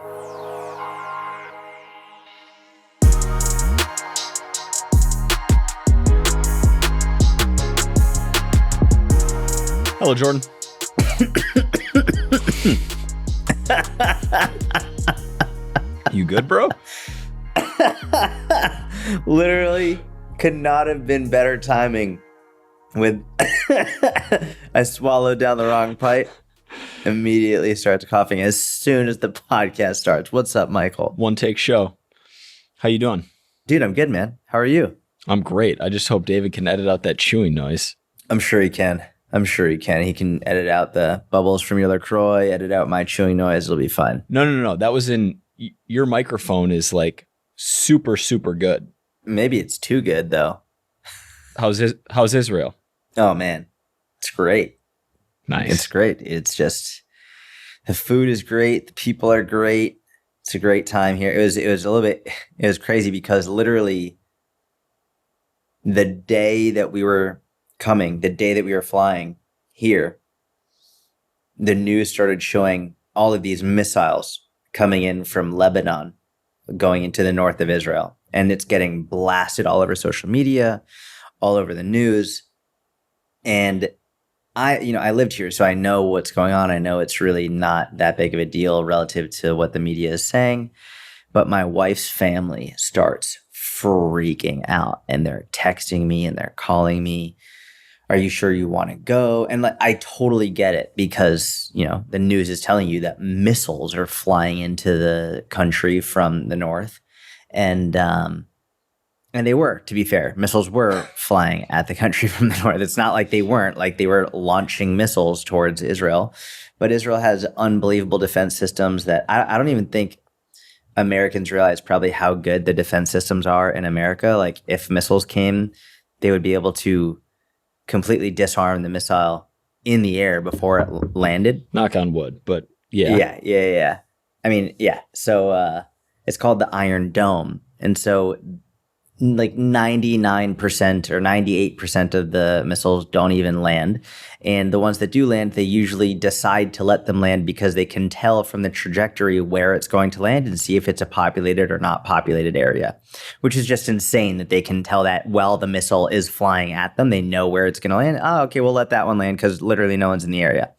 Hello, Jordan. You good, bro? Literally could not have been better timing with I swallowed down the wrong pipe, immediately starts coughing as soon as the podcast starts. What's up, Michael? One take show. How you doing? Dude, I'm good, man. How are you? I'm great. I just hope David can edit out that chewing noise. I'm sure he can. He can edit out the bubbles from your LaCroix, edit out my chewing noise. It'll be fine. No. That was in your microphone is like super, super good. Maybe it's too good though. How's Israel? Oh man, it's great. Nice. It's great. It's just the food is great. The people are great. It's a great time here. It was crazy because literally the day that we were flying here, the news started showing all of these missiles coming in from Lebanon, going into the north of Israel. And it's getting blasted all over social media, all over the news. And I lived here, so I know what's going on. I know it's really not that big of a deal relative to what the media is saying. But my wife's family starts freaking out, and they're texting me and they're calling me. Are you sure you want to go? And I totally get it because, the news is telling you that missiles are flying into the country from the north. And they were, to be fair, missiles were flying at the country from the north. It's not like they weren't, like they were launching missiles towards Israel. But Israel has unbelievable defense systems that I don't even think Americans realize probably how good the defense systems are in America. Like if missiles came, they would be able to completely disarm the missile in the air before it landed. Knock on wood, but yeah. Yeah. I mean, yeah. So it's called the Iron Dome. And so like 99% or 98% of the missiles don't even land. And the ones that do land, they usually decide to let them land because they can tell from the trajectory where it's going to land and see if it's a populated or not populated area, which is just insane that they can tell that while the missile is flying at them, they know where it's going to land. Oh, okay, we'll let that one land because literally no one's in the area.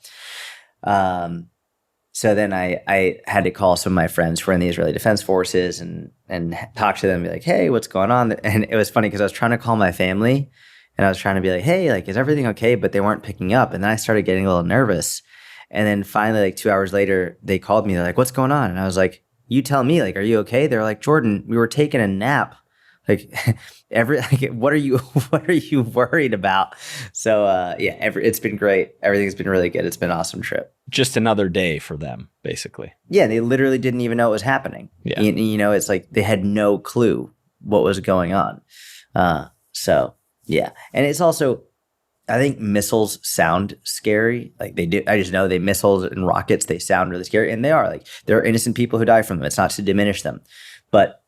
So then I had to call some of my friends who are in the Israeli Defense Forces and talk to them and be like, hey, what's going on? And it was funny because I was trying to call my family and I was trying to be like, hey, like, is everything okay? But they weren't picking up. And then I started getting a little nervous. And then finally, like 2 hours later, they called me. They're like, what's going on? And I was like, you tell me, like, are you okay? They're like, Jordan, we were taking a nap. Like what are you worried about? So it's been great. Everything's been really good. It's been an awesome trip. Just another day for them, basically. Yeah, they literally didn't even know it was happening. Yeah. It's like they had no clue what was going on. So yeah. And it's also, I think missiles sound scary. Like they do. I just know missiles and rockets, they sound really scary. And they are. Like there are innocent people who die from them. It's not to diminish them. But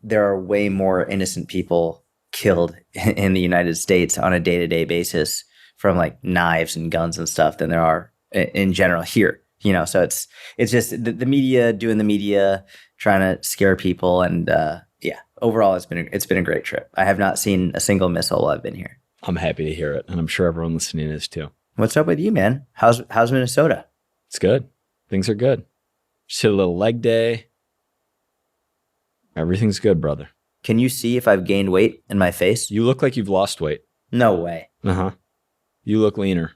there are way more innocent people killed in the United States on a day-to-day basis from like knives and guns and stuff than there are in general here. So it's just the media doing the media, trying to scare people. And overall, it's been a great trip. I have not seen a single missile while I've been here. I'm happy to hear it. And I'm sure everyone listening is too. What's up with you, man? How's Minnesota? It's good. Things are good. Just hit a little leg day. Everything's good, brother. Can you see if I've gained weight in my face? You look like you've lost weight. No way. Uh-huh. You look leaner.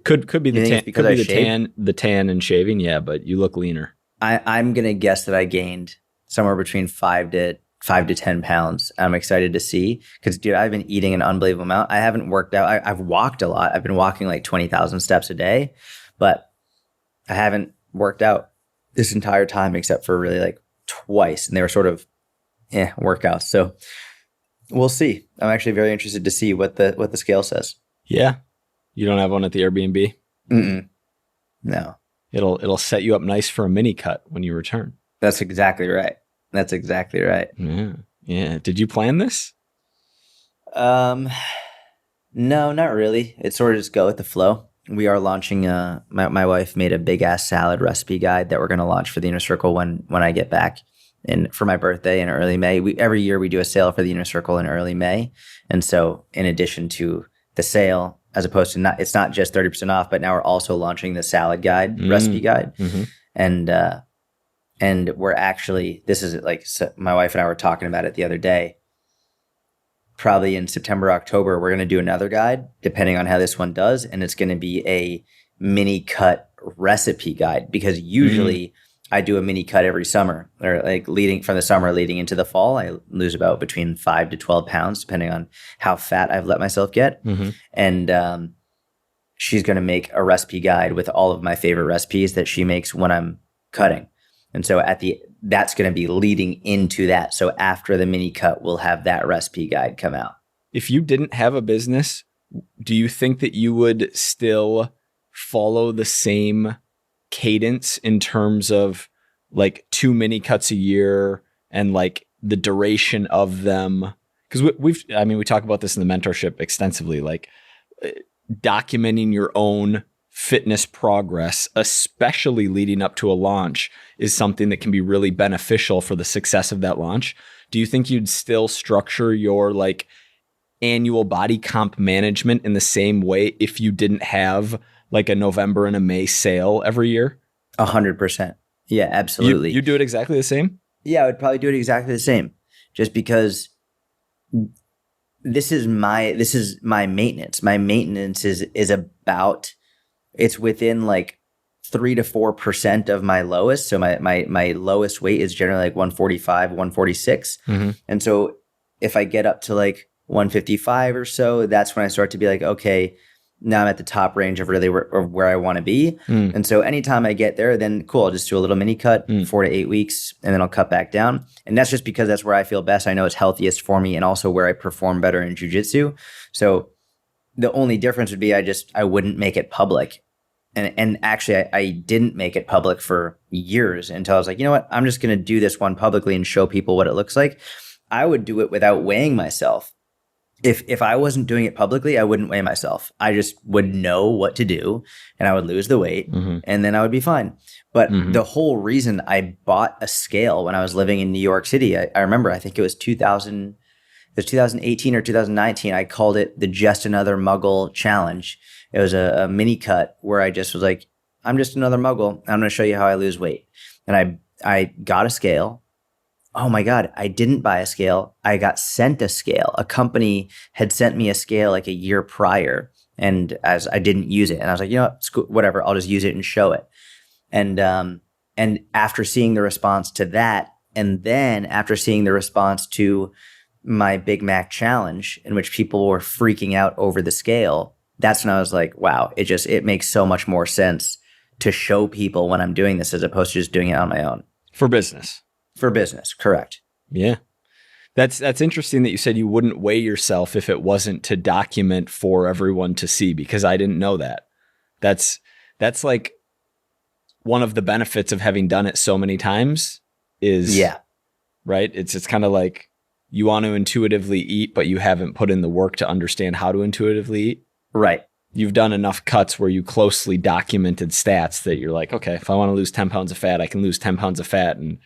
Could be the tan. Could be the tan and shaving. Yeah, but you look leaner. I'm gonna guess that I gained somewhere between 5 to 10 pounds. I'm excited to see because, dude, I've been eating an unbelievable amount. I haven't worked out. I've walked a lot. I've been walking like 20,000 steps a day, but I haven't worked out this entire time except for really like twice, and they were sort of workouts. So we'll see. I'm actually very interested to see what the scale says. Yeah. You don't have one at the Airbnb? No. It'll set you up nice for a mini cut when you return. That's exactly right. Yeah. Yeah. Did you plan this? No, not really. It's sort of just go with the flow. we are launching my wife made a big ass salad recipe guide that we're going to launch for the Inner Circle when I get back and for my birthday in early May. Every year we do a sale for the Inner Circle in early May. And so in addition to the sale, as opposed to it's not just 30% off, but now we're also launching the salad guide, recipe guide. And we're actually, this is like, so my wife and I were talking about it the other day. Probably in September, October, we're going to do another guide, depending on how this one does. And it's going to be a mini cut recipe guide, because usually I do a mini cut every summer, or like leading from the summer leading into the fall. I lose about between 5 to 12 pounds, depending on how fat I've let myself get. And she's going to make a recipe guide with all of my favorite recipes that she makes when I'm cutting. And so that's going to be leading into that. So after the mini cut, we'll have that recipe guide come out. If you didn't have a business, do you think that you would still follow the same cadence in terms of like 2 mini cuts a year and like the duration of them? Because we talk about this in the mentorship extensively, like documenting your own fitness progress, especially leading up to a launch, is something that can be really beneficial for the success of that launch. Do you think you'd still structure your like annual body comp management in the same way if you didn't have like a November and a May sale every year? 100%. Yeah, absolutely. You do it exactly the same? Yeah, I would probably do it exactly the same, just because this is my maintenance. My maintenance is about, it's within like 3 to 4% of my lowest. So my lowest weight is generally like 145, 146. And so if I get up to like 155 or so, that's when I start to be like, okay, now I'm at the top range of really where I want to be. And so anytime I get there, then cool, I'll just do a little mini cut, 4 to 8 weeks, and then I'll cut back down. And that's just because that's where I feel best. I know it's healthiest for me, and also where I perform better in jiu-jitsu. So the only difference would be I wouldn't make it public. And actually, I didn't make it public for years until I was like, you know what? I'm just going to do this one publicly and show people what it looks like. I would do it without weighing myself. If I wasn't doing it publicly, I wouldn't weigh myself. I just would know what to do, and I would lose the weight, and then I would be fine. But the whole reason I bought a scale when I was living in New York City, I remember, I think it was 2018 or 2019. I called it the Just Another Muggle Challenge. It was a mini cut where I just was like, I'm just another muggle. I'm going to show you how I lose weight. And I got a scale. Oh my God, I didn't buy a scale. I got sent a scale. A company had sent me a scale like a year prior, and as I didn't use it. And I was like, you know what, whatever, I'll just use it and show it. And after seeing the response to that, and then after seeing the response to my Big Mac challenge, in which people were freaking out over the scale, that's when I was like, wow, it makes so much more sense to show people when I'm doing this as opposed to just doing it on my own. For business. For business, correct. Yeah. That's interesting that you said you wouldn't weigh yourself if it wasn't to document for everyone to see, because I didn't know that. That's like one of the benefits of having done it so many times is, right? It's kind of like you want to intuitively eat, but you haven't put in the work to understand how to intuitively eat. Right. You've done enough cuts where you closely documented stats that you're like, okay, if I want to lose 10 pounds of fat, I can lose 10 pounds of fat in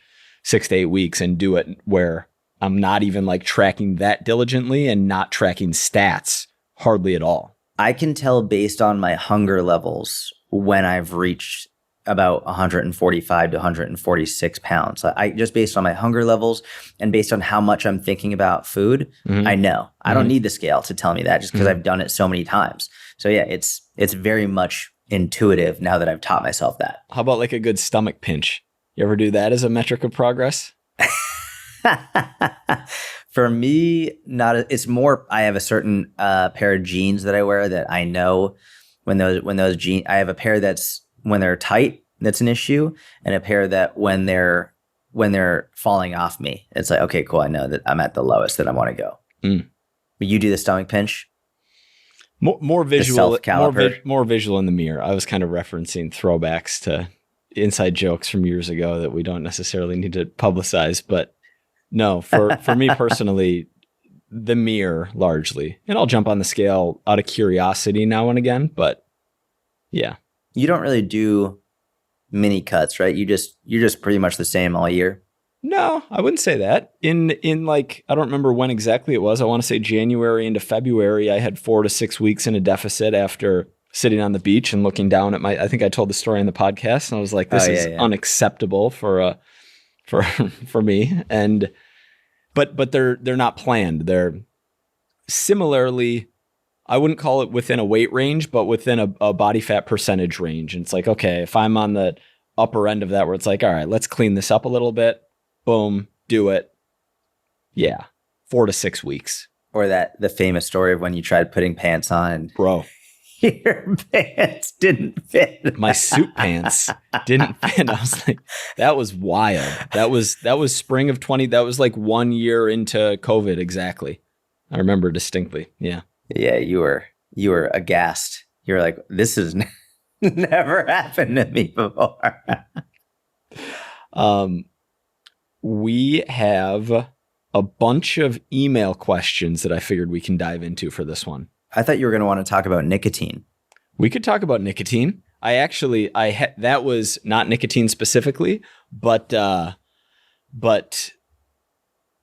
6 to 8 weeks and do it where I'm not even like tracking that diligently and not tracking stats hardly at all. I can tell based on my hunger levels when I've reached about 145 to 146 pounds. I just based on my hunger levels and based on how much I'm thinking about food, I know. I don't need the scale to tell me that, just because I've done it so many times. So yeah, it's very much intuitive now that I've taught myself that. How about like a good stomach pinch? You ever do that as a metric of progress? For me, it's more, I have a certain pair of jeans that I wear that I know when those jeans, I have a pair that's when they're tight, that's an issue, and a pair that when they're falling off me, it's like, okay, cool, I know that I'm at the lowest that I want to go. But you do the stomach pinch? More visual, more visual in the mirror. I was kind of referencing throwbacks to inside jokes from years ago that we don't necessarily need to publicize, but no, for me personally, the mirror largely, and I'll jump on the scale out of curiosity now and again, but Yeah. You don't really do mini cuts, right? You're just pretty much the same all year. No, I wouldn't say that. In like, I don't remember when exactly it was. I want to say January into February, I had 4 to 6 weeks in a deficit after sitting on the beach and looking down at I think I told the story in the podcast, and I was like, this is unacceptable for me. And but they're not planned. They're similarly, I wouldn't call it within a weight range, but within a body fat percentage range. And it's like, okay, if I'm on the upper end of that, where it's like, all right, let's clean this up a little bit. Boom, do it. Yeah, 4 to 6 weeks. Or the famous story of when you tried putting pants on and bro, your pants didn't fit. My suit pants didn't fit. I was like, that was wild. That was spring of 20. That was like 1 year into COVID. Exactly. I remember distinctly. Yeah. Yeah. You were aghast. You were like, this has never happened to me before. We have a bunch of email questions that I figured we can dive into for this one. I thought you were going to want to talk about nicotine. We could talk about nicotine. That was not nicotine specifically, but yeah,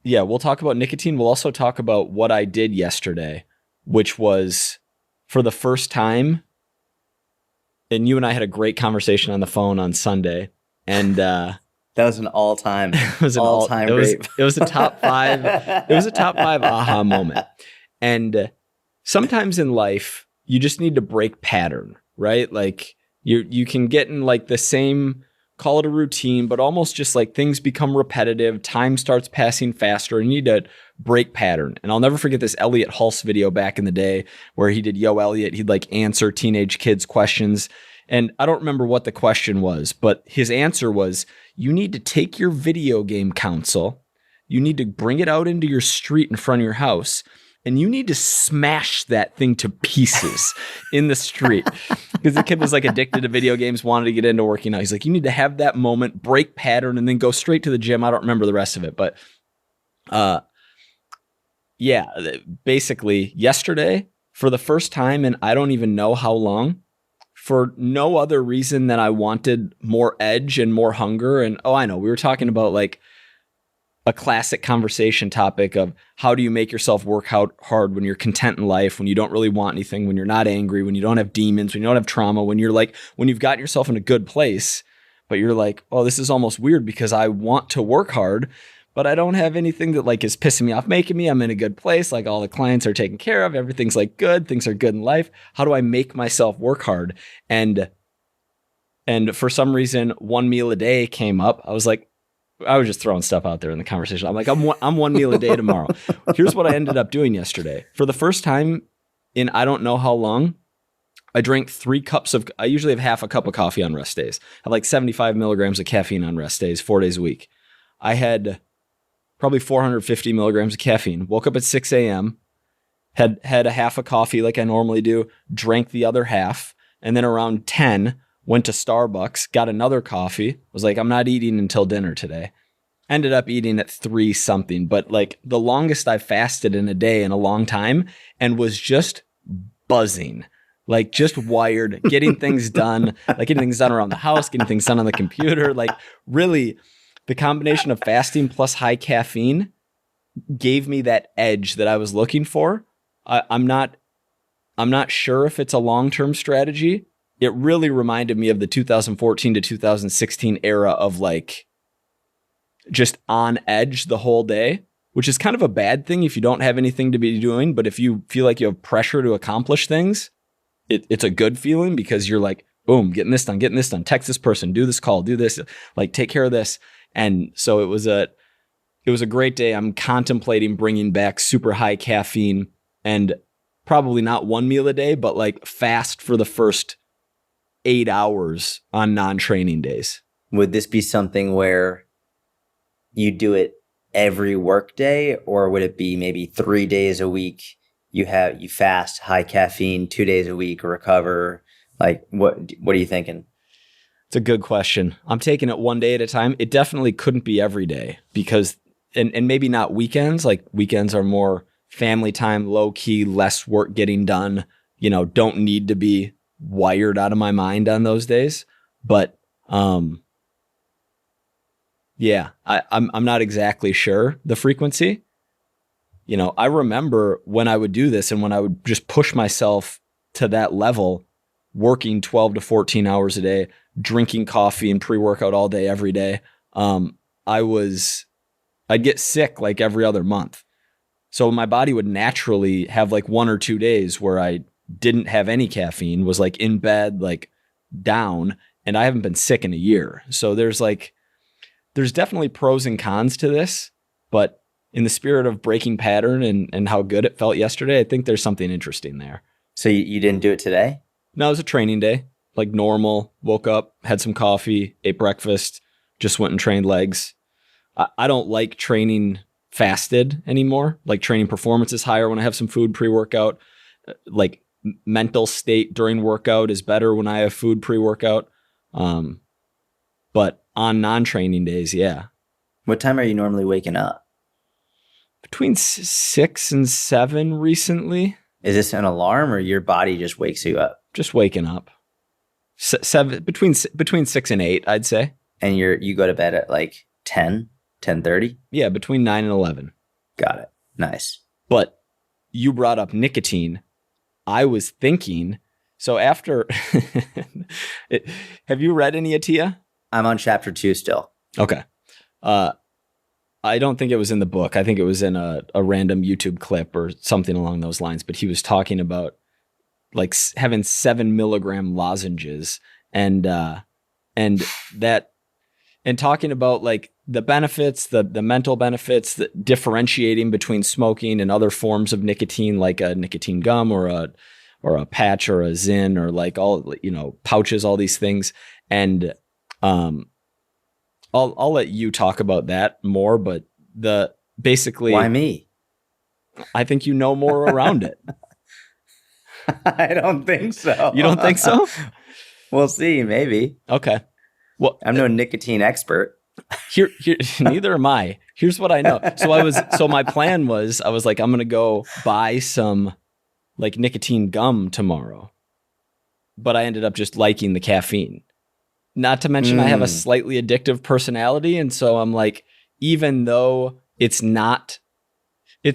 we'll talk about nicotine. We'll also talk about what I did yesterday, which was for the first time. And you and I had a great conversation on the phone on Sunday, and that was an all-time. It was It was a top 5. It was a top 5 aha moment. And sometimes in life, you just need to break pattern, right? Like you can get in like the same, call it a routine, but almost just like things become repetitive. Time starts passing faster. And you need to break pattern. And I'll never forget this Elliot Hulse video back in the day where he did Yo Elliot. He'd like answer teenage kids questions. And I don't remember what the question was, but his answer was, you need to take your video game console, you need to bring it out into your street in front of your house, and you need to smash that thing to pieces in the street. Because the kid was like addicted to video games, wanted to get into working out. He's like, you need to have that moment, break pattern, and then go straight to the gym. I don't remember the rest of it, but yeah, basically yesterday, for the first time in I don't even know how long, for no other reason than I wanted more edge and more hunger. And I know we were talking about like a classic conversation topic of how do you make yourself work out hard when you're content in life, when you don't really want anything, when you're not angry, when you don't have demons, when you don't have trauma, when you've gotten yourself in a good place, but you're like, oh, this is almost weird because I want to work hard, but I don't have anything that like is pissing me off, making me, I'm in a good place. Like all the clients are taken care of. Everything's like good. Things are good in life. How do I make myself work hard? And for some reason, 1 meal a day came up. I was just throwing stuff out there in the conversation. I'm like, I'm 1 meal a day tomorrow. Here's what I ended up doing yesterday. For the first time in I don't know how long, I drank 3 cups I usually have half a cup of coffee on rest days. I have like 75 milligrams of caffeine on rest days, 4 days a week. I had probably 450 milligrams of caffeine. Woke up at 6 a.m., had a half a coffee like I normally do, drank the other half, and then around 10, went to Starbucks, got another coffee, was like, I'm not eating until dinner today. Ended up eating at 3 something, but like the longest I've fasted in a day in a long time, and was just buzzing, like just wired, getting things done, like getting things done around the house, getting things done on the computer, like really. The combination of fasting plus high caffeine gave me that edge that I was looking for. I'm not sure if it's a long-term strategy. It really reminded me of the 2014 to 2016 era of like just on edge the whole day, which is kind of a bad thing if you don't have anything to be doing. But if you feel like you have pressure to accomplish things, it's a good feeling because you're like, boom, getting this done, text this person, do this call, do this, like take care of this. And so it was a great day. I'm contemplating bringing back super high caffeine and probably not 1 meal a day, but like fast for the first 8 hours on non-training days. Would this be something where you do it every work day, or would it be maybe 3 days a week? You fast high caffeine, 2 days a week, recover. Like what are you thinking? It's a good question. I'm taking it 1 day at a time. It definitely couldn't be every day because, and maybe not weekends. Like weekends are more family time, low key, less work getting done. Don't need to be wired out of my mind on those days. But yeah, I'm not exactly sure the frequency. You know, I remember when I would do this and when I would just push myself to that level, working 12 to 14 hours a day, drinking coffee and pre-workout all day, every day. I'd get sick like every other month. So my body would naturally have like 1 or 2 days where I didn't have any caffeine, was like in bed, like down, and I haven't been sick in a year. So there's definitely pros and cons to this, but in the spirit of breaking pattern and how good it felt yesterday, I think there's something interesting there. So you didn't do it today? No, it was a training day, like normal. Woke up, had some coffee, ate breakfast, just went and trained legs. I don't like training fasted anymore. Like training performance is higher when I have some food pre-workout. Like mental state during workout is better when I have food pre-workout. But on non-training days, yeah. What time are you normally waking up? Between 6 and 7 recently. Is this an alarm or your body just wakes you up? Just waking up. 7 between 6 and 8, I'd say. And you go to bed at like 10:30? Yeah, between 9 and 11. Got it. Nice. But you brought up nicotine. I was thinking, so after, have you read any Attia? I'm on chapter 2 still. Okay. I don't think it was in the book. I think it was in a random YouTube clip or something along those lines. But he was talking about like having 7 milligram lozenges and talking about like the benefits, the mental benefits, the differentiating between smoking and other forms of nicotine, like a nicotine gum or a patch or a Zyn or like all, you know, pouches, all these things. And I'll let you talk about that more, but basically, why me? I think you know more around it. I don't think so. You don't think so? We'll see, maybe. Okay. Well, I'm no nicotine expert. Here, neither am I. Here's what I know. So my plan was, I was like, I'm going to go buy some like nicotine gum tomorrow, but I ended up just liking the caffeine. Not to mention I have a slightly addictive personality. And so I'm like, even though it's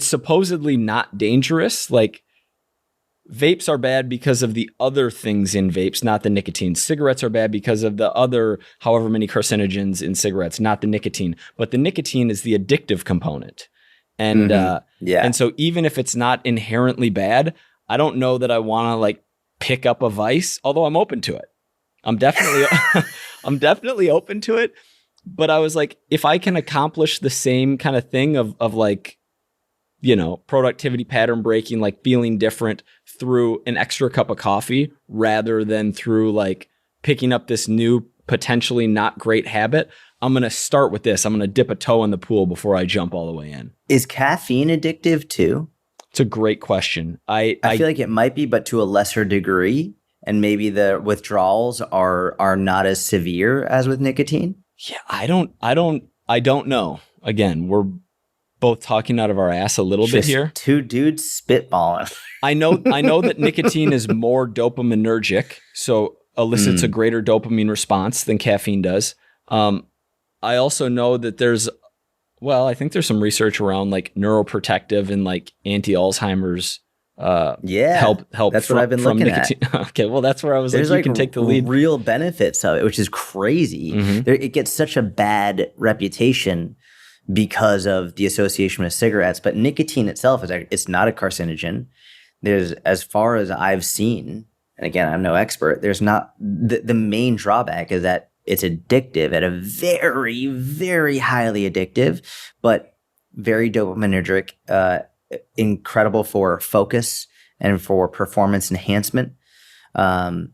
supposedly not dangerous, like vapes are bad because of the other things in vapes, not the nicotine. Cigarettes are bad because of the other however many carcinogens in cigarettes, not the nicotine. But the nicotine is the addictive component. And and so even if it's not inherently bad, I don't know that I want to like pick up a vice, although I'm open to it. I'm definitely open to it. But I was like, if I can accomplish the same kind of thing of like, you know, productivity pattern breaking, like feeling different through an extra cup of coffee rather than through like picking up this new, potentially not great habit, I'm going to start with this. I'm going to dip a toe in the pool before I jump all the way in. Is caffeine addictive too? It's a great question. I feel like it might be, but to a lesser degree. And maybe the withdrawals are not as severe as with nicotine. Yeah, I don't know. Again, we're both talking out of our ass a little bit here. Two dudes spitballing. I know that nicotine is more dopaminergic, so elicits a greater dopamine response than caffeine does. I also know that I think there's some research around like neuroprotective and like anti-Alzheimer's help. That's what I've been looking nicotine. At. Okay, well, that's where I was like, you can take the lead. Real benefits of it, which is crazy. It gets such a bad reputation because of the association with cigarettes, but nicotine itself it's not a carcinogen. There's, as far as I've seen, and again, I'm no expert, there's not the main drawback is that it's addictive at a very, very highly addictive, but very dopaminergic, incredible for focus and for performance enhancement. In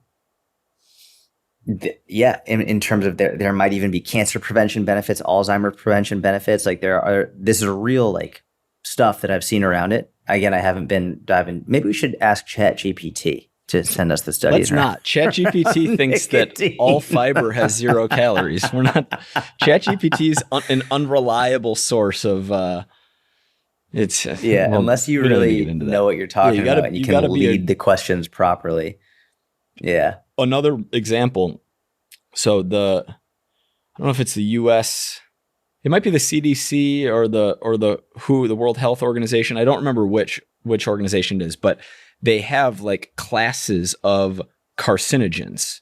terms of there might even be cancer prevention benefits, Alzheimer's prevention benefits. Like this is real like stuff that I've seen around it. Again, I haven't been diving. Maybe we should ask ChatGPT to send us the studies. Let's not. ChatGPT thinks that all fiber has 0 calories. We're not. ChatGPT is an unreliable source of. Unless you really know what you're talking about and you can lead the questions properly. Yeah. Another example. So I don't know if it's the US, it might be the CDC or the WHO, the World Health Organization. I don't remember which organization it is, but they have like classes of carcinogens,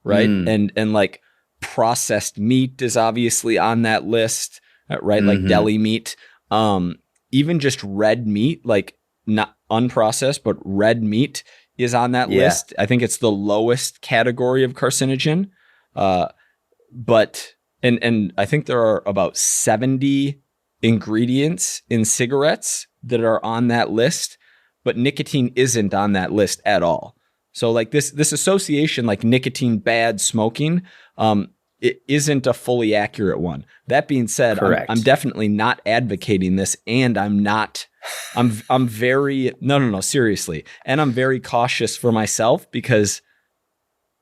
right? And like processed meat is obviously on that list, right? Like deli meat, even just red meat, like not unprocessed, but red meat is on that list. I think it's the lowest category of carcinogen. But I think there are about 70 ingredients in cigarettes that are on that list, but nicotine isn't on that list at all. So like this association, like nicotine bad smoking, it isn't a fully accurate one. That being said, I'm definitely not advocating this, and I'm very seriously, and I'm very cautious for myself because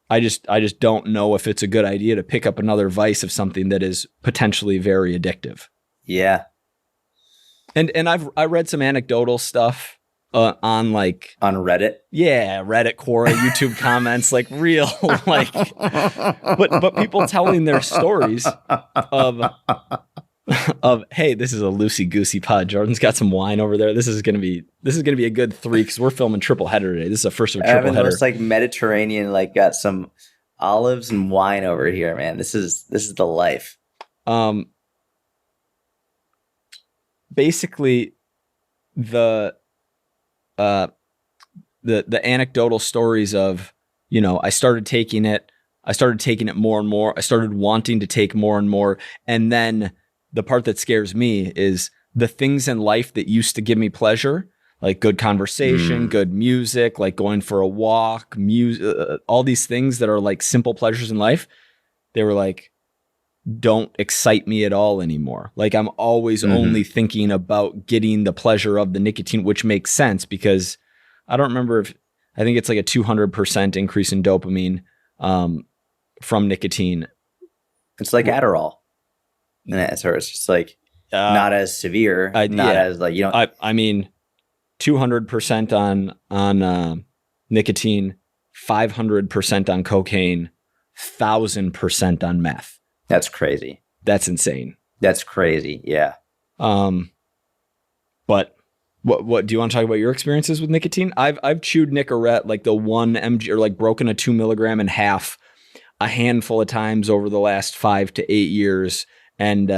I just don't know if it's a good idea to pick up another vice of something that is potentially very addictive. Yeah. And I read some anecdotal stuff on Reddit. Yeah, Reddit, Quora, YouTube comments, like real like but people telling their stories of hey, this is a loosey goosey pod. Jordan's got some wine over there. This is gonna be a good 3 because we're filming triple header today. This is a first of a triple header. It's like Mediterranean, like got some olives and wine over here, man. This is the life. Basically, the anecdotal stories of, I started taking it more and more. I started wanting to take more and more, and then the part that scares me is the things in life that used to give me pleasure, like good conversation, good music, like going for a walk, all these things that are like simple pleasures in life. They were like, don't excite me at all anymore. Like I'm always only thinking about getting the pleasure of the nicotine, which makes sense because I don't remember I think it's like a 200% increase in dopamine from nicotine. It's like Adderall. And so it's just like not as severe, as like, I mean, 200% on nicotine, 500% on cocaine, 1,000% on meth. That's crazy. That's insane. That's crazy. Yeah. But what do you want to talk about your experiences with nicotine? I've chewed Nicorette, like the 1 mg, or like broken a 2 milligram in half a handful of times over the last 5 to 8 years. And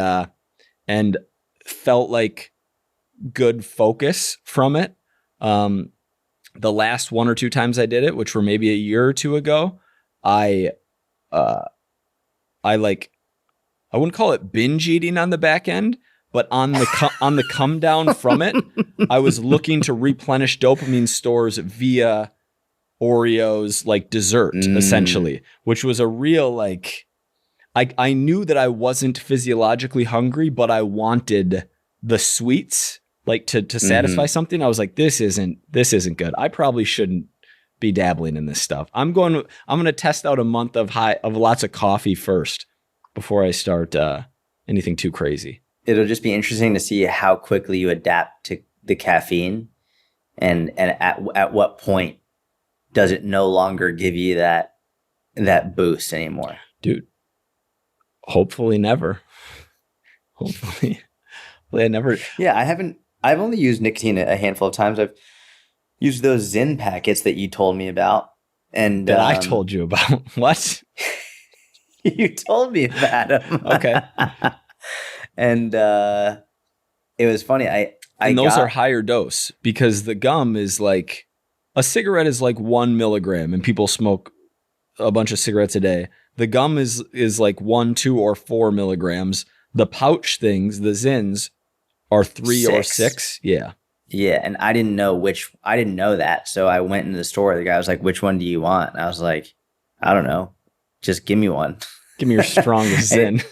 felt like good focus from it. The last 1 or 2 times I did it, which were maybe a year or 2 ago, I wouldn't call it binge eating on the back end, but on the come down from it, I was looking to replenish dopamine stores via Oreos, like dessert, essentially, which was a real like. I knew that I wasn't physiologically hungry, but I wanted the sweets, like to satisfy something. I was like, this isn't good. I probably shouldn't be dabbling in this stuff. I'm going to test out a month of lots of coffee first before I start anything too crazy. It'll just be interesting to see how quickly you adapt to the caffeine, and at what point does it no longer give you that boost anymore, dude. Hopefully never. Hopefully I never. Yeah, I've only used nicotine a handful of times. I've used those Zen packets that you told me about. And that I told you about. What? You told me about them. Okay. And it was funny. And those are higher dose because the gum is like, a cigarette is like 1 milligram and people smoke a bunch of cigarettes a day. The gum is like 1, 2, or 4 milligrams. The pouch things, the Zins, are 3 or 6. Yeah. Yeah. And I didn't know that. So I went into the store. The guy was like, which one do you want? And I was like, I don't know. Just give me one. Give me your strongest Zin.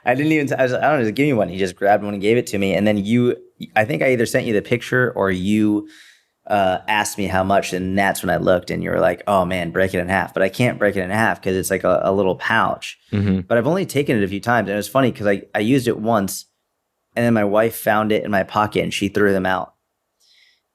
I didn't even, I don't know, just give me one. He just grabbed one and gave it to me. And then I think I either sent you the picture or you asked me how much, and that's when I looked and you were like, oh man, break it in half. But I can't break it in half because it's like a little pouch. But I've only taken it a few times, and it was funny because I used it once and then my wife found it in my pocket and she threw them out.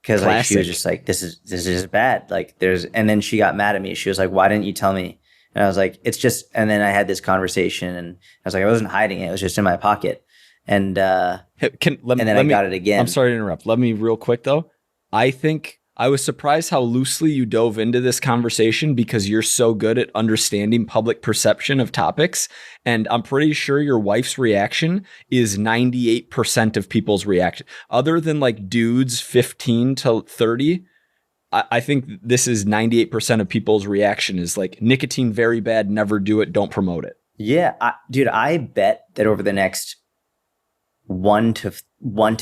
Cause like she was Classic. just like, this is just bad. Like and then she got mad at me. She was like, why didn't you tell me? And I was like, it's just, and then I had this conversation and I was like, I wasn't hiding it. It was just in my pocket. And then I got it again. I'm sorry to interrupt. Let me real quick though. I think I was surprised how loosely you dove into this conversation because you're so good at understanding public perception of topics. And I'm pretty sure your wife's reaction is 98% of people's reaction. Other than like dudes 15 to 30, I think this is 98% of people's reaction is like nicotine, very bad, never do it, don't promote it. Yeah, dude, I bet that over the next 1 to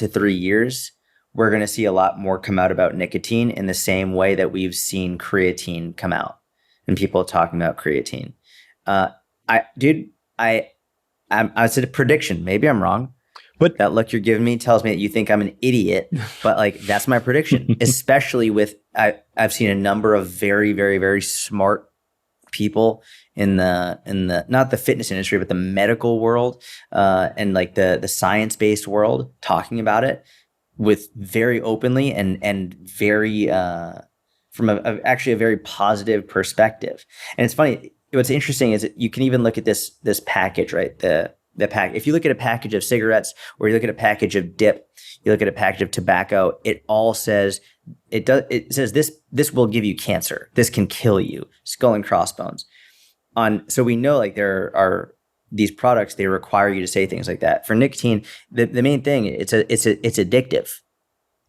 3 years, we're going to see a lot more come out about nicotine in the same way that we've seen creatine come out and people talking about creatine. I said a prediction. Maybe I'm wrong, but that look you're giving me tells me that you think I'm an idiot. But like that's my prediction, especially with I've seen a number of very, very, very smart people in the not the fitness industry but the medical world and like the science-based world talking about it with very openly and very from actually a very positive perspective. And it's funny, what's interesting is that you can even look at this package, right? The pack. If you look at a package of cigarettes or you look at a package of dip, you look at a package of tobacco, it all says it says this will give you cancer. This can kill you. Skull and crossbones. So we know like there are these products, they require you to say things like that. For nicotine, the main thing, it's addictive.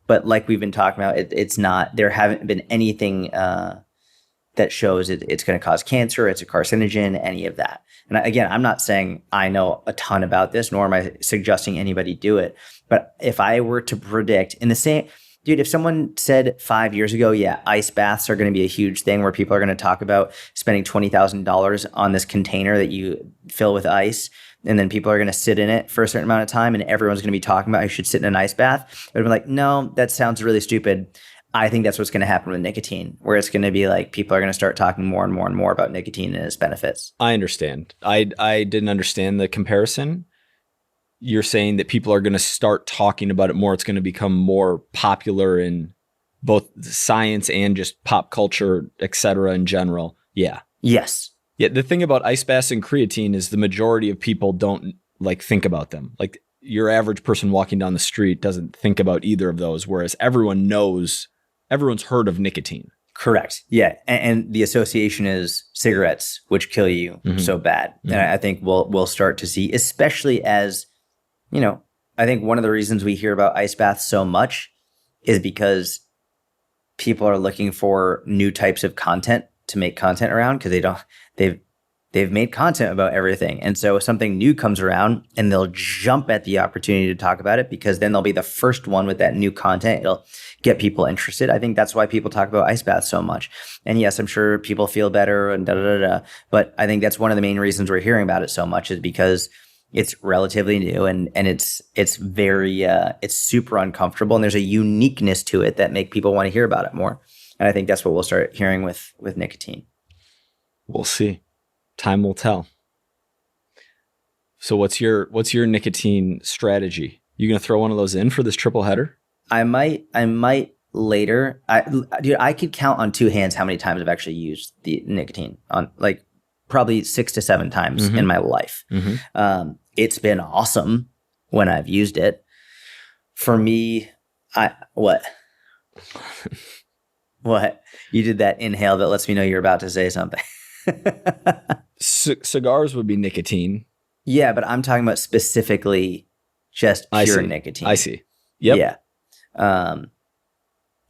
But like we've been talking about, it's not, there haven't been anything that shows it's going to cause cancer, it's a carcinogen, any of that. And again, I'm not saying I know a ton about this, nor am I suggesting anybody do it. But if I were to predict in the same, dude, if someone said 5 years ago, yeah, ice baths are going to be a huge thing where people are going to talk about spending $20,000 on this container that you fill with ice, and then people are going to sit in it for a certain amount of time, and everyone's going to be talking about you should sit in an ice bath, I would be like, no, that sounds really stupid. I think that's what's going to happen with nicotine, where it's going to be like people are going to start talking more and more and more about nicotine and its benefits. I understand. I didn't understand the comparison. You're saying that people are going to start talking about it more. It's going to become more popular in both science and just pop culture, et cetera, in general. Yeah. Yes. Yeah. The thing about ice baths and creatine is the majority of people don't like think about them. Like your average person walking down the street doesn't think about either of those, whereas everyone's heard of nicotine. Correct. Yeah. And the association is cigarettes, which kill you so bad. Mm-hmm. And I think we'll start to see, especially as, you know, I think one of the reasons we hear about ice baths so much is because people are looking for new types of content to make content around, because they've made content about everything. And so if something new comes around, and they'll jump at the opportunity to talk about it, because then they'll be the first one with that new content. It'll get people interested. I think that's why people talk about ice baths so much. And yes, I'm sure people feel better and but I think that's one of the main reasons we're hearing about it so much, is because it's relatively new and it's very it's super uncomfortable, and there's a uniqueness to it that make people want to hear about it more. And I think that's what we'll start hearing with nicotine. We'll see. Time will tell. So what's your nicotine strategy? You gonna throw one of those in for this triple header? I might later. I could count on two hands how many times I've actually used the nicotine, on like probably 6 to 7 times in my life. It's been awesome when I've used it. For me, what? You did that inhale that lets me know you're about to say something. Cigars would be nicotine. Yeah, but I'm talking about specifically just pure nicotine. I see. Yep. Yeah.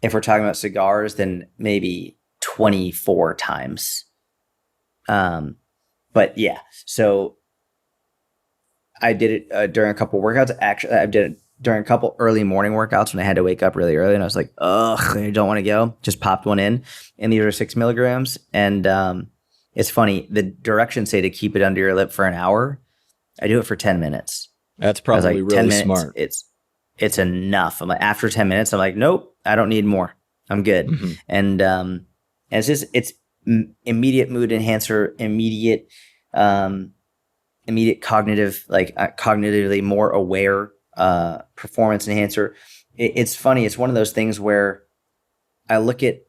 If we're talking about cigars, then maybe 24 times. But yeah, so I did it during a couple workouts. Actually, I did it during a couple early morning workouts when I had to wake up really early, and I was like, ugh, I don't want to go. Just popped one in, and these are 6 milligrams. And it's funny, the directions say to keep it under your lip for an hour. I do it for 10 minutes. That's probably like, really smart. It's enough. I'm like, after 10 minutes, I'm like, nope, I don't need more. I'm good. And it's just, it's immediate mood enhancer, immediate cognitive, like cognitively more aware, performance enhancer. It's funny. It's one of those things where I look at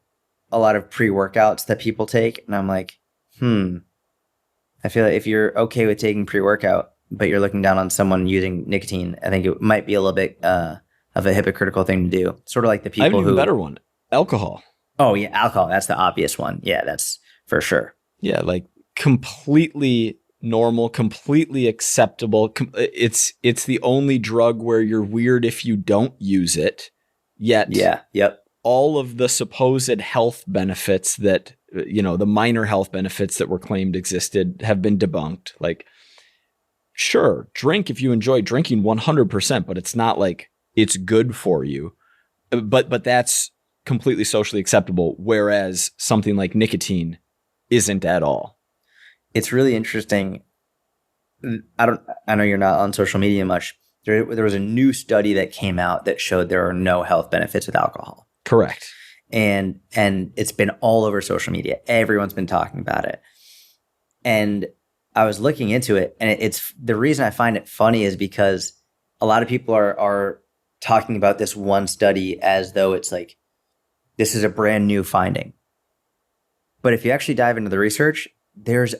a lot of pre-workouts that people take, and I'm like, I feel like if you're okay with taking pre-workout, but you're looking down on someone using nicotine, I think it might be a little bit of a hypocritical thing to do. Sort of like the I have an people even who. better one. Alcohol. Oh yeah, alcohol. That's the obvious one. Yeah, that's for sure. Yeah, like completely normal, completely acceptable. It's the only drug where you're weird if you don't use it. Yet, Yeah. Yep. all of the supposed health benefits that, the minor health benefits that were claimed existed have been debunked. Like, sure, drink if you enjoy drinking 100%, but it's not like it's good for you. But that's completely socially acceptable, whereas something like nicotine isn't at all. It's really interesting. I know you're not on social media much. There was a new study that came out that showed there are no health benefits with alcohol. Correct. And it's been all over social media. Everyone's been talking about it. And I was looking into it, and it's the reason I find it funny is because a lot of people are talking about this one study as though it's like, this is a brand new finding. But if you actually dive into the research, there's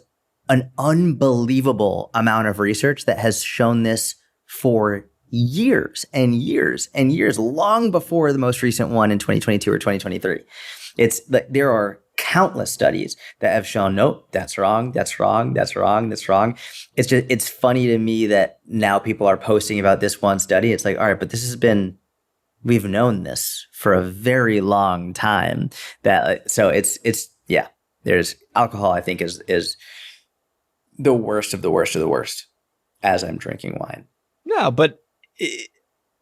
an unbelievable amount of research that has shown this for years and years and years, long before the most recent one in 2022 or 2023. It's like there are countless studies that have shown, nope, that's wrong, that's wrong, that's wrong, that's wrong. It's funny to me that now people are posting about this one study. It's like, all right, but we've known this for a very long time. So it's there's alcohol, I think is the worst of the worst of the worst as I'm drinking wine. No, but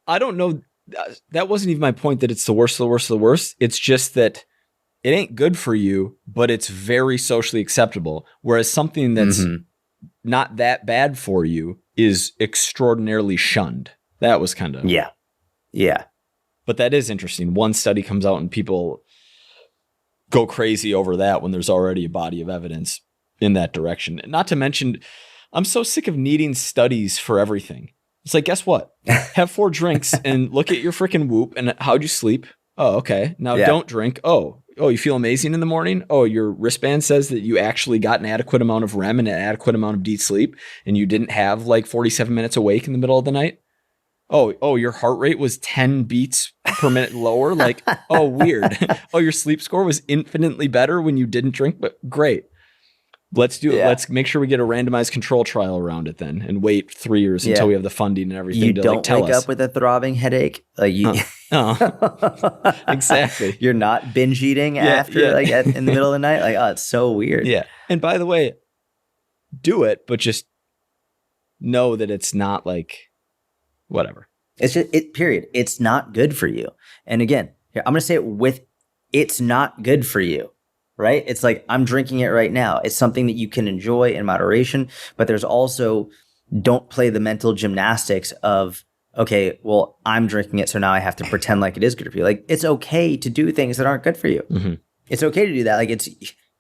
I don't know. That wasn't even my point that it's the worst of the worst of the worst. It's just that it ain't good for you, but it's very socially acceptable. Whereas something that's not that bad for you is extraordinarily shunned. That was kind of... Yeah. Yeah. But that is interesting. One study comes out and people go crazy over that when there's already a body of evidence in that direction. Not to mention, I'm so sick of needing studies for everything. It's like, guess what? Have 4 drinks and look at your freaking Whoop and how'd you sleep? Oh, okay. Now don't drink. Oh, you feel amazing in the morning? Oh, your wristband says that you actually got an adequate amount of REM and an adequate amount of deep sleep and you didn't have like 47 minutes awake in the middle of the night? Oh, your heart rate was 10 beats per minute lower? Like, oh, weird. Oh, your sleep score was infinitely better when you didn't drink, but great. Let's do it. Let's make sure we get a randomized control trial around it then and wait 3 years until we have the funding and everything to don't tell wake us. Up with a throbbing headache. Like you, exactly. You're not binge eating after like in the middle of the night. Like, oh, it's so weird. Yeah. And by the way, do it, but just know that it's not like whatever. It's just period. It's not good for you. And again, here, I'm going to say it it's not good for you. Right? It's like, I'm drinking it right now. It's something that you can enjoy in moderation, but there's also, don't play the mental gymnastics of, okay, well, I'm drinking it, so now I have to pretend like it is good for you. Like, it's okay to do things that aren't good for you. Mm-hmm. It's okay to do that. Like, it's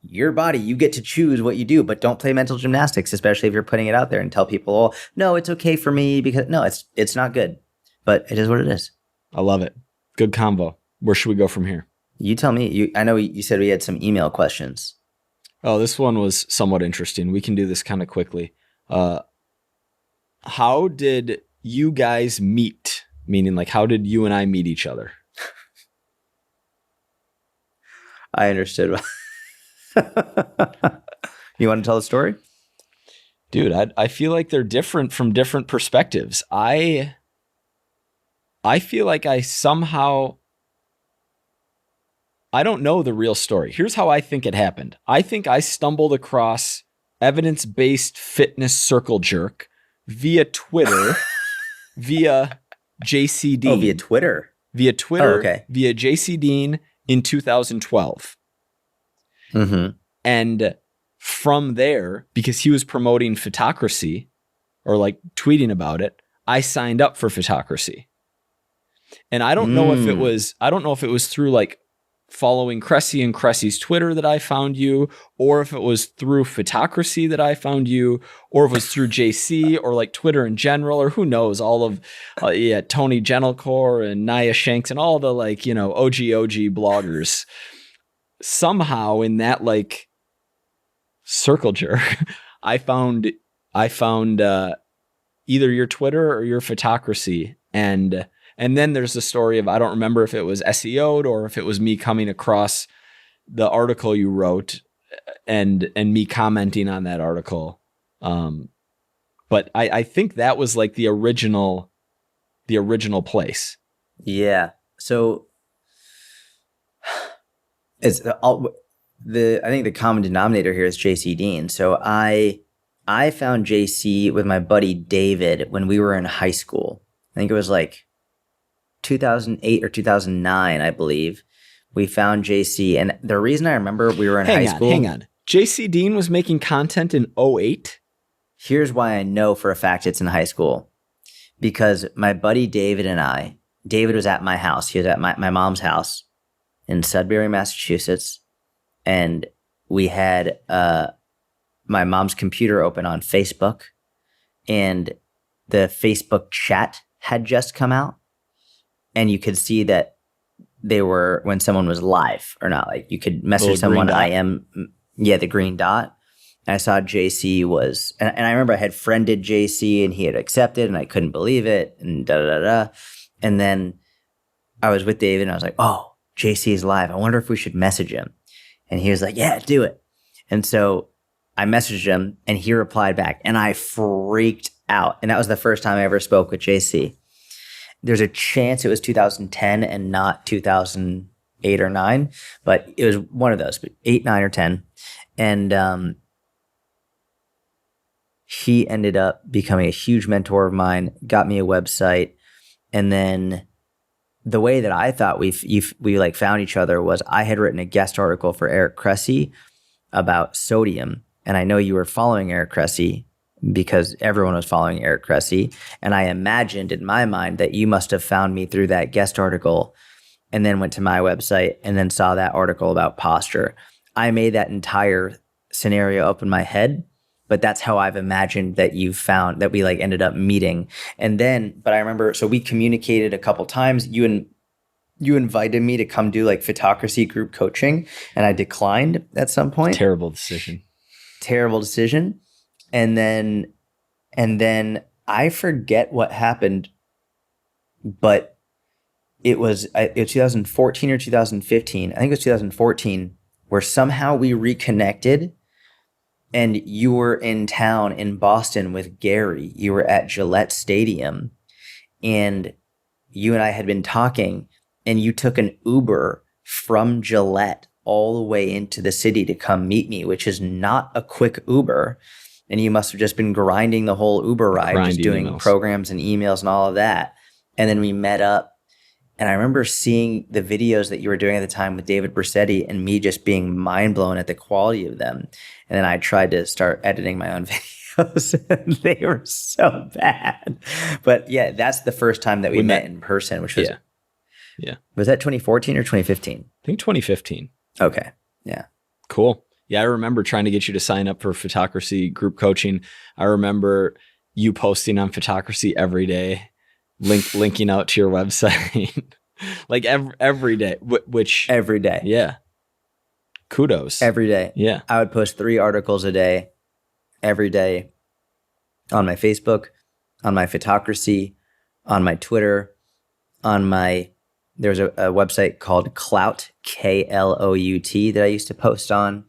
your body. You get to choose what you do, but don't play mental gymnastics, especially if you're putting it out there and tell people, oh, no, it's okay for me because no, it's not good, but it is what it is. I love it. Good combo. Where should we go from here? You tell me. I know you said we had some email questions. Oh, this one was somewhat interesting. We can do this kind of quickly. How did you guys meet? Meaning, like, how did you and I meet each other? I understood. You want to tell the story? Dude, I feel like they're different from different perspectives. I feel like I don't know the real story. Here's how I think it happened. I think I stumbled across evidence-based fitness circle jerk via Twitter, via JC Dean. Oh, via Twitter? Via Twitter, oh, okay. Via JC Dean in 2012. Mm-hmm. And from there, because he was promoting Photocracy or like tweeting about it, I signed up for Photocracy. And I don't know if it was through like following Cressy and Cressy's Twitter that I found you, or if it was through Photocracy that I found you, or if it was through JC or like Twitter in general, or who knows, all of Tony Gentilcore and Nia Shanks and all the like, OG bloggers. Somehow in that like circle jerk, I found either your Twitter or your Photocracy, and then there's the story of, I don't remember if it was SEO'd or if it was me coming across the article you wrote and me commenting on that article. But I think that was like the original place. Yeah. So it's I think the common denominator here is JC Dean. So I found JC with my buddy David when we were in high school. I think it was like 2008 or 2009, I believe. We found JC. And the reason I remember we were in high school. Hang on. JC Dean was making content in 2008? Here's why I know for a fact it's in high school. Because my buddy David and David was at my house. He was at my mom's house in Sudbury, Massachusetts. And we had my mom's computer open on Facebook. And the Facebook chat had just come out. And you could see that they were, when someone was live or not, like you could message someone, the green dot. And I saw JC was, and I remember I had friended JC and he had accepted and I couldn't believe it and da-da-da-da. And then I was with David and I was like, oh, JC is live. I wonder if we should message him. And he was like, yeah, do it. And so I messaged him and he replied back and I freaked out. And that was the first time I ever spoke with JC. There's a chance it was 2010 and not 2008 or 9, but it was one of those, 8, 9, or 10. And he ended up becoming a huge mentor of mine, got me a website. And then the way that I thought we like found each other was I had written a guest article for Eric Cressy about sodium. And I know you were following Eric Cressy because everyone was following Eric Cressy. And I imagined in my mind that you must have found me through that guest article and then went to my website and then saw that article about posture. I made that entire scenario up in my head, but that's how I've imagined that you found that we like ended up meeting. And then, but I remember, so we communicated a couple times. You invited me to come do like Photocracy group coaching and I declined at some point. Terrible decision. And then I forget what happened, but it was 2014 or 2015. I think it was 2014 where somehow we reconnected and you were in town in Boston with Gary. You were at Gillette Stadium and you and I had been talking and you took an Uber from Gillette all the way into the city to come meet me, which is not a quick Uber. And you must have just been grinding the whole Uber ride, just doing emails, programs and emails and all of that. And then we met up. And I remember seeing the videos that you were doing at the time with David Brissetti and me just being mind blown at the quality of them. And then I tried to start editing my own videos and they were so bad. But yeah, that's the first time that we met in person, which was, was that 2014 or 2015? I think 2015. Okay. Yeah. Cool. Yeah, I remember trying to get you to sign up for Photocracy group coaching. I remember you posting on Photocracy every day, linking out to your website, like every day. Which every day, yeah. Kudos. Every day, yeah. I would post 3 articles a day, every day, on my Facebook, on my Photocracy, on my Twitter, on my. There's a website called Klout, Klout, that I used to post on.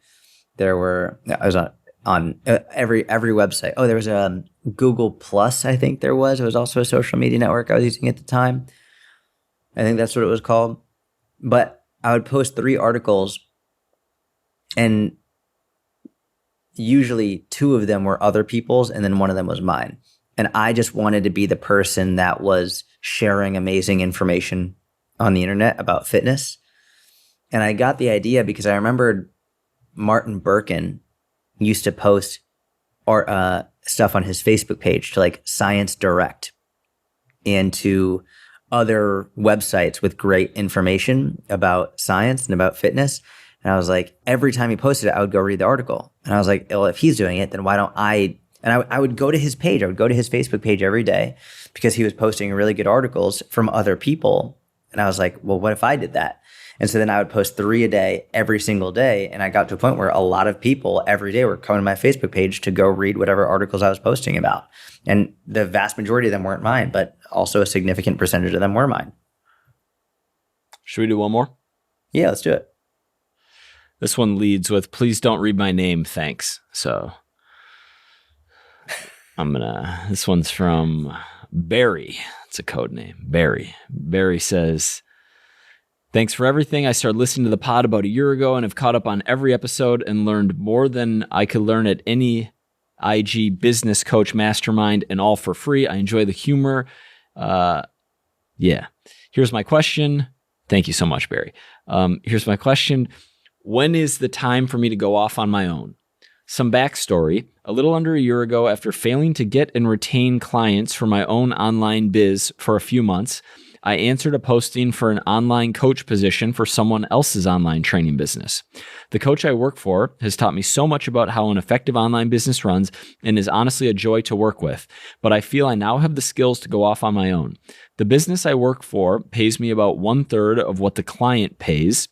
I was on every website. Oh, there was a Google Plus, I think there was. It was also a social media network I was using at the time. I think that's what it was called. But I would post 3 articles, and usually 2 of them were other people's, and then 1 of them was mine. And I just wanted to be the person that was sharing amazing information on the internet about fitness. And I got the idea because I remembered Martin Birkin used to post stuff on his Facebook page to like Science Direct and to other websites with great information about science and about fitness. And I was like, every time he posted it, I would go read the article. And I was like, well, if he's doing it, then why don't I? And I would go to his page. I would go to his Facebook page every day because he was posting really good articles from other people. And I was like, well, what if I did that? And so then I would post 3 a day every single day. And I got to a point where a lot of people every day were coming to my Facebook page to go read whatever articles I was posting about. And the vast majority of them weren't mine, but also a significant percentage of them were mine. Should we do one more? Yeah, let's do it. This one leads with, please don't read my name, thanks. So this one's from Barry. It's a code name, Barry. Barry says, thanks for everything. I started listening to the pod about a year ago and have caught up on every episode and learned more than I could learn at any IG business coach mastermind, and all for free. I enjoy the humor. Here's my question. Thank you so much, Barry. Here's my question. When is the time for me to go off on my own? Some backstory. A little under a year ago, after failing to get and retain clients for my own online biz for a few months, I answered a posting for an online coach position for someone else's online training business. The coach I work for has taught me so much about how an effective online business runs and is honestly a joy to work with, but I feel I now have the skills to go off on my own. The business I work for pays me about 1/3 of what the client pays,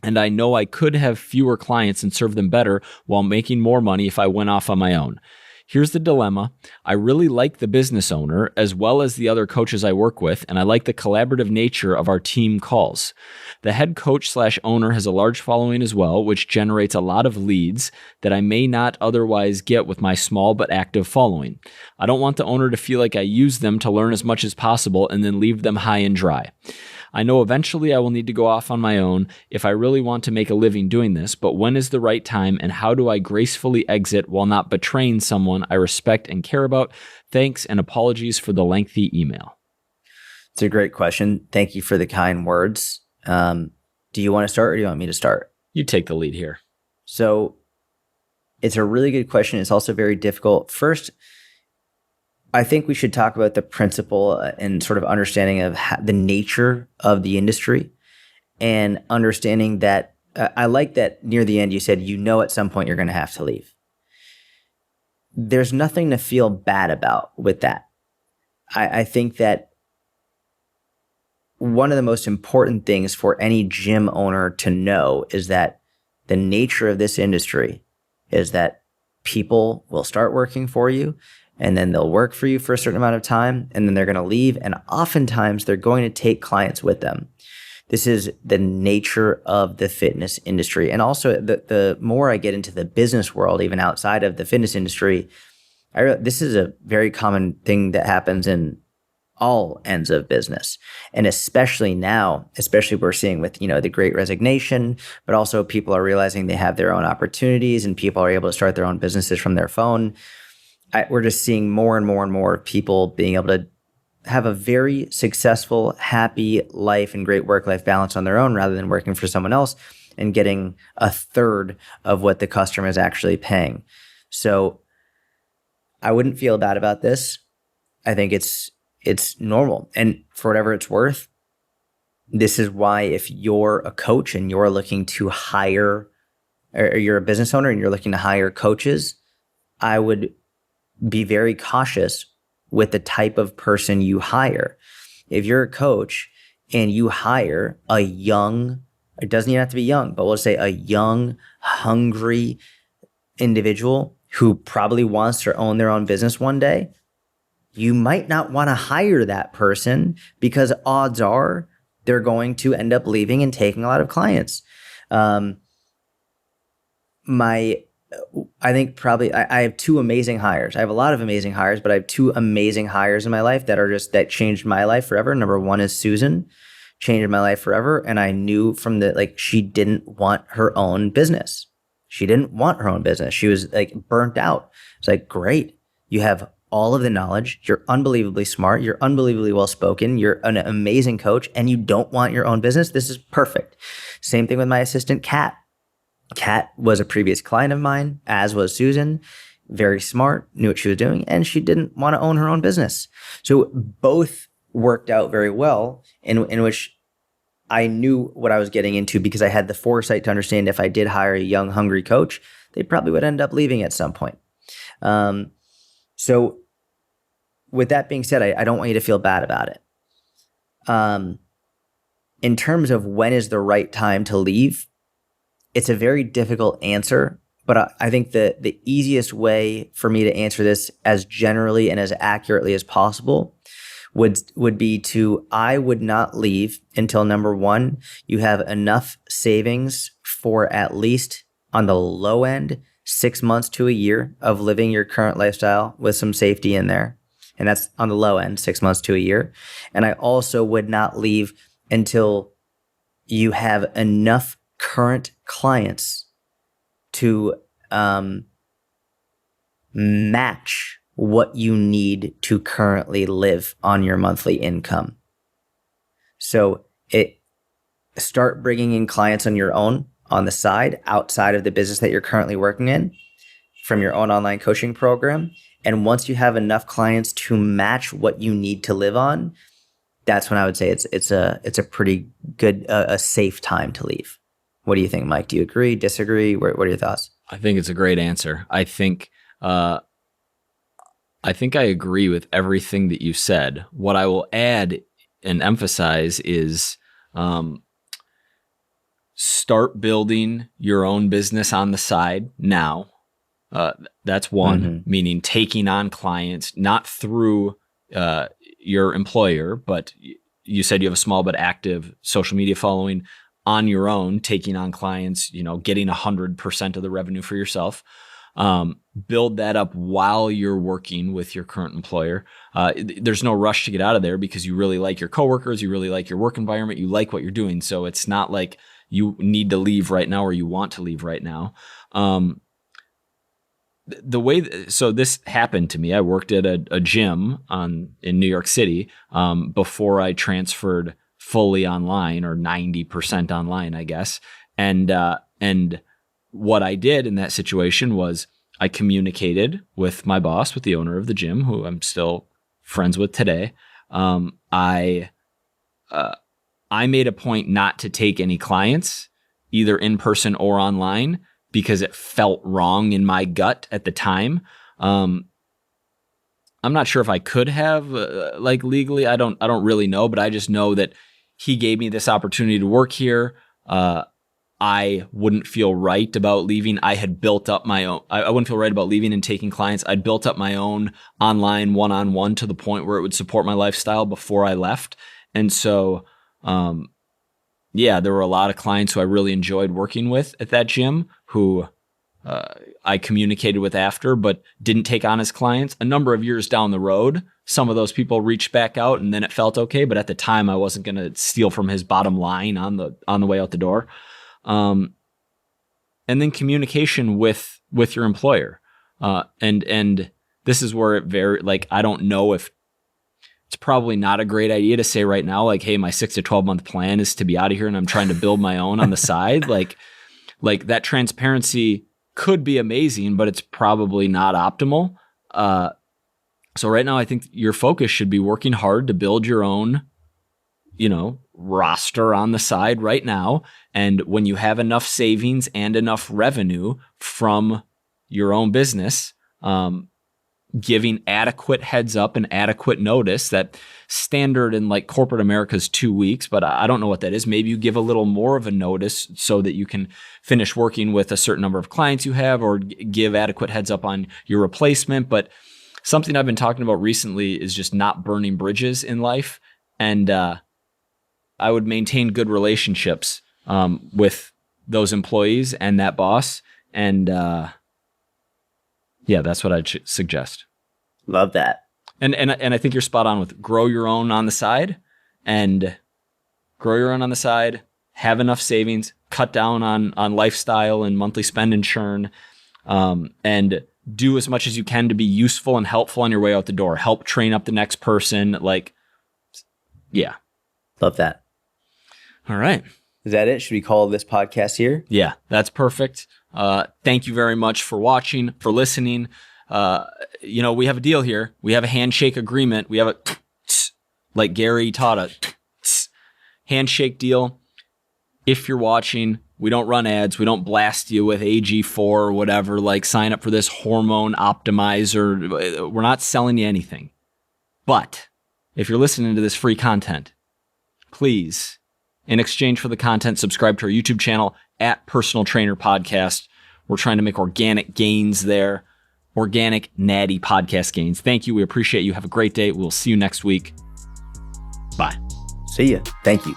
and I know I could have fewer clients and serve them better while making more money if I went off on my own. Here's the dilemma. I really like the business owner as well as the other coaches I work with, and I like the collaborative nature of our team calls. The head coach/owner has a large following as well, which generates a lot of leads that I may not otherwise get with my small but active following. I don't want the owner to feel like I use them to learn as much as possible and then leave them high and dry. I know eventually I will need to go off on my own if I really want to make a living doing this, but when is the right time and how do I gracefully exit while not betraying someone I respect and care about? Thanks and apologies for the lengthy email. It's a great question. Thank you for the kind words. Do you want to start or do you want me to start? You take the lead here. So it's a really good question. It's also very difficult. First, I think we should talk about the principle and sort of understanding of the nature of the industry and understanding that I like that near the end you said, at some point you're going to have to leave. There's nothing to feel bad about with that. I think that one of the most important things for any gym owner to know is that the nature of this industry is that people will start working for you, and then they'll work for you for a certain amount of time, and then they're going to leave. And oftentimes they're going to take clients with them. This is the nature of the fitness industry. And also the more I get into the business world, even outside of the fitness industry, this is a very common thing that happens in all ends of business. And especially now, we're seeing with, the Great Resignation, but also people are realizing they have their own opportunities and people are able to start their own businesses from their phone. We're just seeing more and more and more people being able to have a very successful, happy life and great work-life balance on their own rather than working for someone else and getting 1/3 of what the customer is actually paying. So I wouldn't feel bad about this. I think it's normal. And for whatever it's worth, this is why if you're a coach and you're looking to hire, or you're a business owner and you're looking to hire coaches, I would be very cautious with the type of person you hire. If you're a coach and you hire a young, it doesn't even have to be young, but we'll say a young, hungry individual who probably wants to own their own business one day, you might not want to hire that person because odds are they're going to end up leaving and taking a lot of clients. I think probably I have 2 amazing hires. I have a lot of amazing hires, but I have 2 amazing hires in my life that changed my life forever. Number one is Susan, changed my life forever. And I knew from she didn't want her own business. She didn't want her own business. She was burnt out. It's great. You have all of the knowledge. You're unbelievably smart. You're unbelievably well-spoken. You're an amazing coach and you don't want your own business. This is perfect. Same thing with my assistant, Kat. Kat was a previous client of mine, as was Susan. Very smart, knew what she was doing, and she didn't want to own her own business. So both worked out very well, in which I knew what I was getting into because I had the foresight to understand if I did hire a young, hungry coach, they probably would end up leaving at some point. So with that being said, I don't want you to feel bad about it. In terms of when is the right time to leave, it's a very difficult answer, but I think the easiest way for me to answer this as generally and as accurately as possible would be I would not leave until, number one, you have enough savings for at least, on the low end, 6 months to a year of living your current lifestyle with some safety in there. And that's on the low end, 6 months to a year. And I also would not leave until you have enough current clients to match what you need to currently live on your monthly income. So start bringing in clients on your own, on the side, outside of the business that you're currently working in, from your own online coaching program. And once you have enough clients to match what you need to live on, that's when I would say it's a pretty good, a safe time to leave. What do you think, Mike? Do you agree, disagree? What are your thoughts? I think it's a great answer. I think I agree with everything that you said. What I will add and emphasize is start building your own business on the side now. That's one, meaning taking on clients, not through your employer, but you said you have a small but active social media following on your own, taking on clients, getting 100% of the revenue for yourself. Build that up while you're working with your current employer. There's no rush to get out of there because you really like your coworkers, you really like your work environment, you like what you're doing. So it's not like you need to leave right now or you want to leave right now. So this happened to me. I worked at a gym in New York City before I transferred fully online, or 90% online, I guess. And what I did in that situation was I communicated with my boss, with the owner of the gym, who I'm still friends with today. I made a point not to take any clients, either in person or online, because it felt wrong in my gut at the time. I'm not sure if I could have legally. I don't really know, but I just know that he gave me this opportunity to work here. I wouldn't feel right about leaving. I had built up my own. I wouldn't feel right about leaving and taking clients. I'd built up my own online one-on-one to the point where it would support my lifestyle before I left. And so, there were a lot of clients who I really enjoyed working with at that gym who I communicated with after, but didn't take on as clients. A number of years down the road, some of those people reached back out and then it felt okay. But at the time, I wasn't going to steal from his bottom line on the way out the door. And then communication with your employer. And this is where it I don't know if it's probably not a great idea to say right now, hey, my 6 to 12 month plan is to be out of here and I'm trying to build my own on the side. Like that transparency could be amazing, but it's probably not optimal. So right now, I think your focus should be working hard to build your own, roster on the side right now. And when you have enough savings and enough revenue from your own business, giving adequate heads up and adequate notice. That standard in corporate America is 2 weeks, but I don't know what that is. Maybe you give a little more of a notice so that you can finish working with a certain number of clients you have, or give adequate heads up on your replacement. But something I've been talking about recently is just not burning bridges in life. And I would maintain good relationships with those employees and that boss. And that's what I'd suggest. Love that. And I think you're spot on with grow your own on the side, have enough savings, cut down on lifestyle and monthly spend and churn, and do as much as you can to be useful and helpful on your way out the door. Help train up the next person. Love that. All right. Is that it? Should we call this podcast here? Yeah, that's perfect. Thank you very much for watching, for listening. We have a deal here. We have a handshake agreement. We have like Gary taught us, handshake deal. If you're watching, we don't run ads. We don't blast you with AG4 or whatever. Like, sign up for this hormone optimizer. We're not selling you anything. But if you're listening to this free content, please, in exchange for the content, subscribe to our YouTube channel at Personal Trainer Podcast. We're trying to make organic gains there. Organic, natty podcast gains. Thank you. We appreciate you. Have a great day. We'll see you next week. Bye. See ya. Thank you.